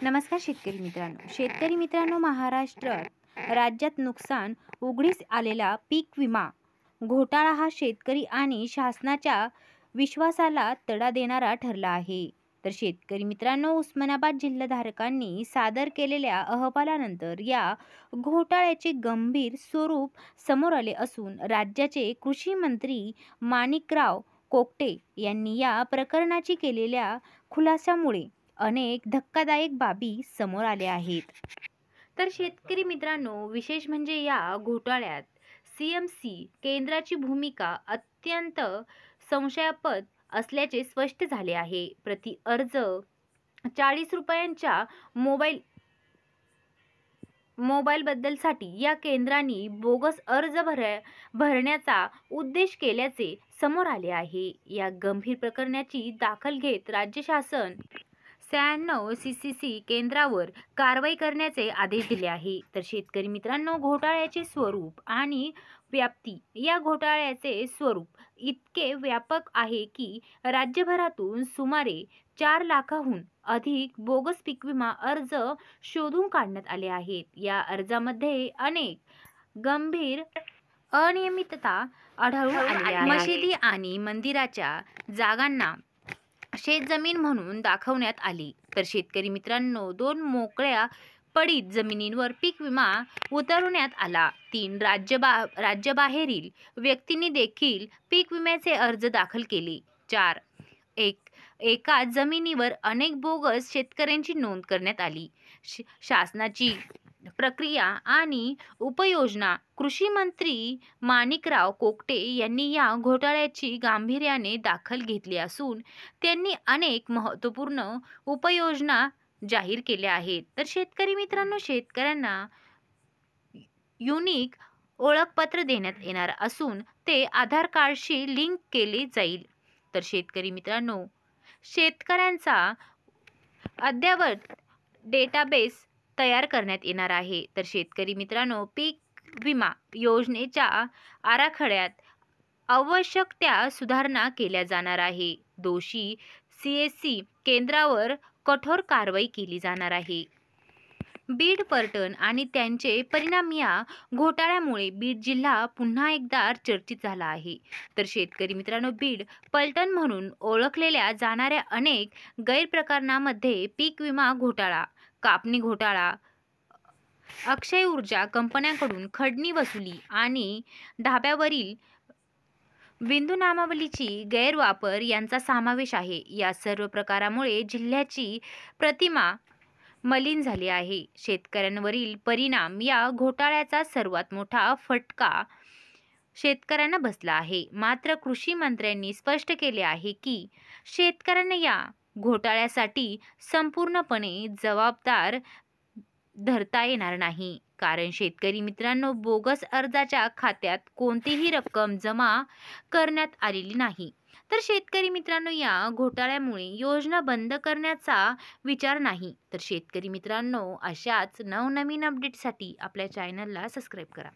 नमस्कार शेतकरी मित्रांनो, महाराष्ट्रात राज्यात नुकसान उघडीस आलेला पीक विमा घोटाळा हा शेतकरी आणि शासनाच्या विश्वासाला तडा देणारा ठरला आहे. तर शेतकरी मित्रांनो, उस्मानाबाद जिल्हाधारकांनी सादर केलेल्या अहवालानंतर या घोटाळ्याचे गंभीर स्वरूप समोर आले असून राज्याचे कृषी मंत्री माणिकराव कोकटे यांनी या प्रकरणाची केलेल्या खुलाशामुळे अनेक धक्कादायक बाबी समोर आल्या आहेत. तर शेतकरी मित्रांनो, विशेष म्हणजे या घोटाळ्यात सीएमसी केंद्राची भूमिका अत्यंत संशयास्पद असल्याचे स्पष्ट झाले आहे. प्रति अर्ज 40 रुपयांच्या मोबाईल बद्दलसाठी या केंद्रांनी बोगस अर्ज भरण्याचा उद्देश केल्याचे समोर आले आहे. या गंभीर प्रकरणाची दखल घेत राज्य शासन 96 सीसीसी केंद्रावर कारवाई करण्याचे आदेश दिले आहे. तर शेतकरी मित्रांनो, घोटाळ्याचे स्वरूप आणि व्याप्ती. या घोटाळ्याचे स्वरूप इतके व्यापक आहे की राज्यभरातून सुमारे 4 लाखाहून अधिक बोगस पीक विमा अर्ज शोधून काढण्यात आले आहेत. या अर्जामध्ये अनेक गंभीर अनियमितता आढळून आल्या आहेत. मशिदी आणि मंदिराच्या जागांना शेतजमीन म्हणून दाखवण्यात आली. तर शेतकरी मित्रांनो, 2 मोकळ्या पडीत जमिनींवर पीक विमा उतरवण्यात आला. 3 राज्याबाहेरील व्यक्तींनी देखील पीक विम्याचे अर्ज दाखल केले. 4 एका जमिनीवर अनेक बोगस शेतकऱ्यांची नोंद करण्यात आली. शासनाची प्रक्रिया आणि उपयोजना. कृषी मंत्री माणिकराव कोकटे यांनी या घोटाळ्याची गांभीर्याने दखल घेतली असून त्यांनी अनेक महत्त्वपूर्ण उपाययोजना जाहीर केल्या आहेत. तर शेतकरी मित्रांनो, शेतकऱ्यांना युनिक ओळखपत्र देण्यात येणार असून ते आधार कार्डशी लिंक केले जाईल. तर शेतकरी मित्रांनो, शेतकऱ्यांचा अद्ययावत डेटाबेस तयार करण्यात येणार आहे. तर शेतकरी मित्रांनो, पीक विमा योजनेच्या आराखड्यात आवश्यक त्या सुधारणा केल्या जाणार आहे. दोषी सीएससी केंद्रावर कठोर कारवाई केली जाणार आहे. बीड पलटण आणि त्यांचे परिणाम. या घोटाळ्यामुळे बीड जिल्हा पुन्हा एकदा चर्चित झाला आहे. तर शेतकरी मित्रांनो, बीड पलटण म्हणून ओळखलेल्या जाणाऱ्या अनेक गैरप्रकारांमध्ये पीक विमा घोटाळा, कापणी घोटाळा, अक्षय ऊर्जा कंपन्यांकडून खंडणी वसुली आणि ढाब्यावरील बिंदू नामावलीची गैरवापर यांचा समावेश आहे. या सर्व प्रकारामुळे जिल्ह्याची प्रतिमा मलिन झाली आहे. शेतकऱ्यांवरील परिणाम. या घोटाळ्याचा सर्वात मोठा फटका शेतकऱ्यांना बसला आहे. मात्र कृषी मंत्र्यांनी स्पष्ट केले आहे की शेतकऱ्यांना या घोटाळ्यासाठी संपूर्णपणे जबाबदार धरता येणार नाही, कारण शेतकरी मित्रांनो, बोगस अर्जाच्या खात्यात कोणतीही रक्कम जमा करण्यात आलेली नाही. तर शेतकरी मित्रांनो, या घोटाळ्यामुळे योजना बंद करण्याचा विचार नाही. तर शेतकरी मित्रांनो, अशाच नवनवीन अपडेटसाठी आपल्या चॅनलला सबस्क्राईब करा.